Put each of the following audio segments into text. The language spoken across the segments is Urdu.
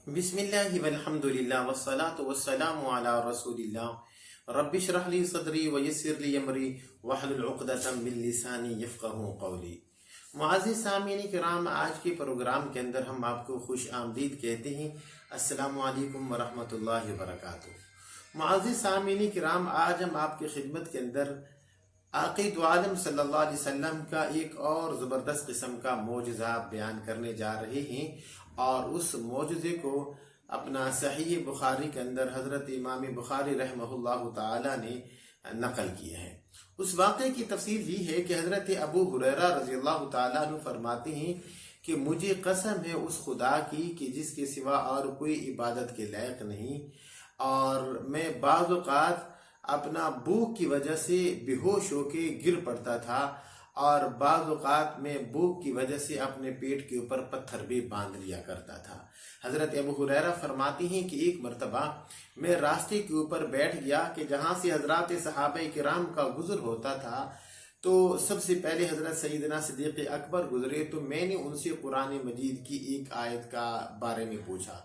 بسم اللہ والحمدللہ والصلاة والسلام علی رسول اللہ رب اشرح لی صدری ویسر لی امری واحلل عقدۃ من لسانی یفقہوا قولی۔ معزز سامعین کرام، آج کے پروگرام کے اندر ہم آپ کو خوش آمدید کہتے ہیں۔ السلام علیکم ورحمۃ اللہ وبرکاتہ۔ معزز سامعین کرام، آج ہم آپ کی خدمت کے اندر آقا دو عالم صلی اللہ علیہ وسلم کا ایک اور زبردست قسم کا معجزہ بیان کرنے جا رہے ہیں، اور اس معجزے کو اپنا صحیح بخاری کے اندر حضرت امام بخاری رحمہ اللہ تعالی نے نقل کیا ہے۔ اس واقعے کی تفصیل یہ ہے کہ حضرت ابو ہریرہ رضی اللہ تعالیٰ عنہ فرماتے ہیں کہ مجھے قسم ہے اس خدا کی کہ جس کے سوا اور کوئی عبادت کے لائق نہیں، اور میں بعض اوقات اپنا بھوک کی وجہ سے بے ہوش ہو کے گر پڑتا تھا، اور بعض اوقات میں بھوک کی وجہ سے اپنے پیٹ کے اوپر پتھر بھی باندھ لیا کرتا تھا۔ حضرت ابو ہریرہ فرماتے ہیں کہ ایک مرتبہ میں راستے کے اوپر بیٹھ گیا کہ جہاں سے حضرات صحابہ کرام کا گزر ہوتا تھا، تو سب سے پہلے حضرت سیدنا صدیق اکبر گزرے، تو میں نے ان سے قرآن مجید کی ایک آیت کا بارے میں پوچھا،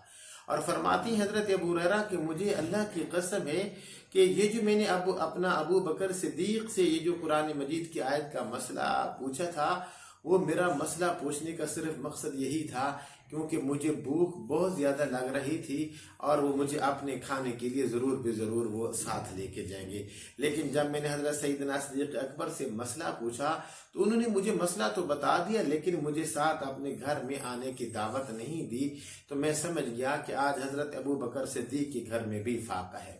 اور فرماتی حضرت ابو ہریرہ کہ مجھے اللہ کی قسم ہے کہ یہ جو میں نے اپنا ابو بکر صدیق سے یہ جو قرآن مجید کی آیت کا مسئلہ پوچھا تھا، وہ میرا مسئلہ پوچھنے کا صرف مقصد یہی تھا کیونکہ مجھے بھوک بہت زیادہ لگ رہی تھی، اور وہ مجھے اپنے کھانے کے لیے ضرور بے ضرور وہ ساتھ لے کے جائیں گے۔ لیکن جب میں نے حضرت سیدنا صدیق اکبر سے مسئلہ پوچھا تو انہوں نے مجھے مسئلہ تو بتا دیا، لیکن مجھے ساتھ اپنے گھر میں آنے کی دعوت نہیں دی، تو میں سمجھ گیا کہ آج حضرت ابو بکر صدیق کے گھر میں بھی فاقہ ہے۔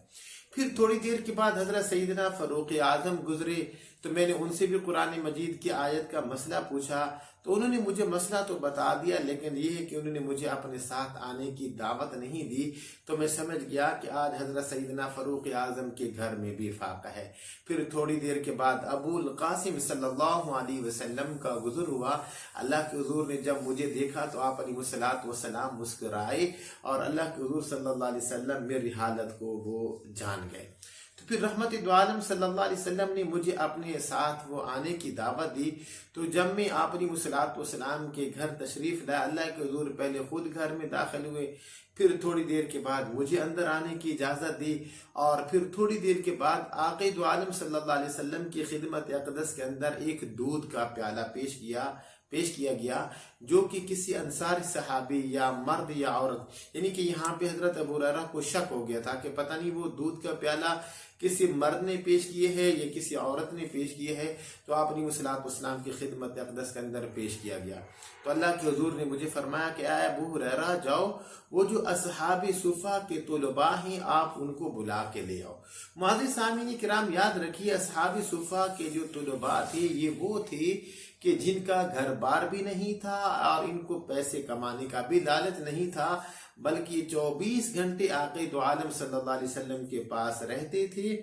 پھر تھوڑی دیر کے بعد حضرت سیدنا فاروق اعظم گزرے، تو میں نے ان سے بھی قرآن مجید کی آیت کا مسئلہ پوچھا، تو انہوں نے مجھے مسئلہ تو بتا دیا، لیکن یہ ہے کہ انہوں نے مجھے اپنے ساتھ آنے کی دعوت نہیں دی، تو میں سمجھ گیا کہ آج حضرت سیدنا فاروق اعظم کے گھر میں بھی فاقہ ہے۔ پھر تھوڑی دیر کے بعد ابو القاسم صلی اللہ علیہ وسلم کا گزر ہوا۔ اللہ کے حضور نے جب مجھے دیکھا تو آپ علیہ الصلوۃ والسلام مسکرائے، اور اللہ کے حضور صلی اللہ علیہ وسلم میری حالت کو وہ جان گئے۔ تو پھر رحمت دو عالم صلی اللہ علیہ وسلم نے مجھے اپنے ساتھ وہ آنے کی دعوت دی، تو جب میں آپ علیہ الصلوۃ والسلام کے گھر تشریف لائے، اللہ کے حضور پہلے خود گھر میں داخل ہوئے، پھر تھوڑی دیر کے بعد مجھے اندر آنے کی اجازت دی، اور پھر تھوڑی دیر کے بعد آقا دو عالم صلی اللہ علیہ وسلم کی خدمت اقدس کے اندر ایک دودھ کا پیالہ پیش کیا گیا، جو کہ کسی انصاری صحابی یا مرد یا عورت، یعنی کہ یہاں پہ حضرت ابو ہریرہ کو شک ہو گیا تھا کہ پتہ نہیں وہ دودھ کا پیالہ کسی مرد نے پیش کیے ہے یا کسی عورت نے پیش کیے ہے، تو آپ علیہ الصلوۃ والسلام کی خدمت اقدس کے اندر پیش کیا گیا۔ تو اللہ کے حضور نے مجھے فرمایا کہ اے ابو ہریرہ، جاؤ وہ جو اصحاب صفہ کے طلباء ہیں آپ ان کو بلا کے لے آؤ۔ معزز سامعین کرام، یاد رکھیے اصحاب صفہ کے جو طلباء تھے یہ وہ تھے کہ جن کا گھر بار بھی نہیں تھا، اور ان کو پیسے کمانے کا بھی لالچ نہیں تھا، بلکہ 24 گھنٹے آقا دو عالم صلی اللہ علیہ وسلم کے پاس رہتے تھے۔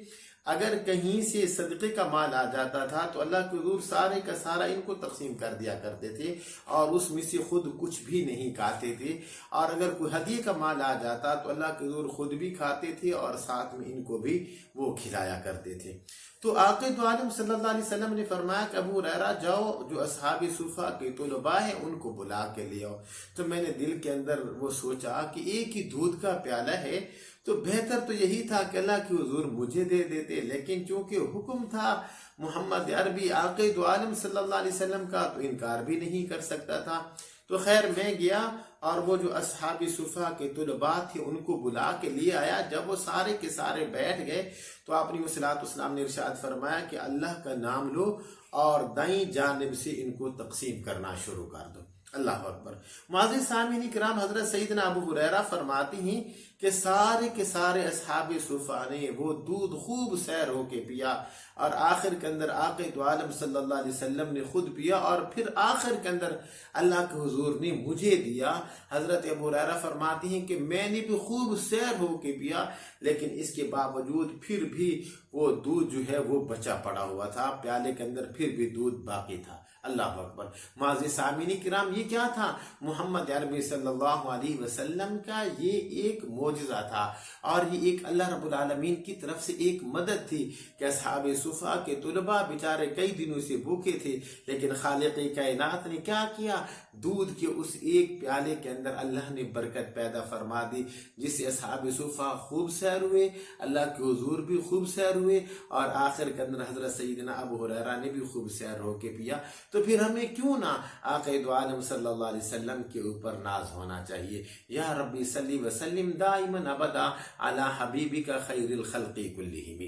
اگر کہیں سے صدقے کا مال آ جاتا تھا تو اللہ کے حضور سارے کا سارا ان کو تقسیم کر دیا کرتے تھے، اور اس میں سے خود کچھ بھی نہیں کھاتے تھے، اور اگر کوئی ہدیے کا مال آ جاتا تو اللہ کے حضور خود بھی کھاتے تھے اور ساتھ میں ان کو بھی وہ کھلایا کرتے تھے۔ تو آقا دو عالم صلی اللہ علیہ وسلم نے فرمایا کہ ابو ہریرہ، جاؤ جو اصحاب صفہ کے طلباء ہیں ان کو بلا کے لے آؤ۔ تو میں نے دل کے اندر وہ سوچا کہ ایک ہی دودھ کا پیالہ ہے، تو بہتر تو یہی تھا کہ اللہ کے حضور مجھے دے دیتے، لیکن چونکہ حکم تھا محمد عربی آقا دو عالم صلی اللہ علیہ وسلم کا، تو انکار بھی نہیں کر سکتا تھا۔ تو خیر میں گیا، اور وہ جو اصحاب صفہ کے طلباء تھے ان کو بلا کے لیے آیا۔ جب وہ سارے کے سارے بیٹھ گئے تو آپ علیہ الصلوۃ والسلام نے ارشاد فرمایا کہ اللہ کا نام لو اور دائیں جانب سے ان کو تقسیم کرنا شروع کر دو۔ اللہ اکبر۔ معزز سامعین کرام، حضرت سیدنا ابو ہریرہ فرماتے ہیں کہ سارے کے سارے اصحاب صفہ نے وہ دودھ خوب سیر ہو کے پیا، اور آخر کے اندر آقا دو عالم صلی اللہ علیہ وسلم نے خود پیا، اور پھر آخر کے اندر اللہ کے حضور نے مجھے دیا۔ حضرت ابو ہریرہ فرماتے ہیں کہ میں نے بھی خوب سیر ہو کے پیا، لیکن اس کے باوجود پھر بھی وہ دودھ جو ہے وہ بچا پڑا ہوا تھا، پیالے کے اندر پھر بھی دودھ باقی تھا۔ اللہ اکبر۔ معزز سامعین کرام، یہ کیا تھا؟ محمد عربی صلی اللہ علیہ وسلم کا یہ ایک معجزہ تھا، اور یہ ایک اللہ رب العالمین کی طرف سے ایک مدد تھی کہ اصحاب صفا کے طلباء بیچارے کئی دنوں سے بھوکے تھے، لیکن خالق کائنات نے کیا کیا؟ دودھ کے اس ایک پیالے کے اندر اللہ نے برکت پیدا فرما دی، جس سے اصحاب صفا خوب سیر ہوئے، اللہ کے حضور بھی خوب سیر ہوئے، اور آخر کے اندر حضرت سیدنا ابو ہریرہ نے بھی خوب سیر ہو کے پیا۔ تو پھر ہمیں کیوں نہ آقا دو عالم صلی اللہ علیہ وسلم کے اوپر ناز ہونا چاہیے۔ یا ربی صلی وسلم دائما ابدا علی حبیبک خیر الخلق کلہم۔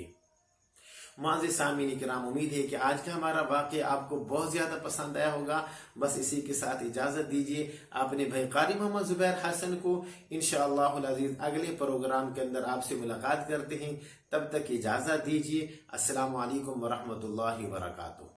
معزز سامعین کرام، امید ہے کہ آج کا ہمارا واقعہ آپ کو بہت زیادہ پسند آیا ہوگا۔ بس اسی کے ساتھ اجازت دیجیے اپنے بھائی قاری محمد زبیر حسن کو۔ انشاءاللہ العزیز اگلے پروگرام کے اندر آپ سے ملاقات کرتے ہیں، تب تک اجازت دیجیے۔ السلام علیکم ورحمۃ اللہ وبرکاتہ۔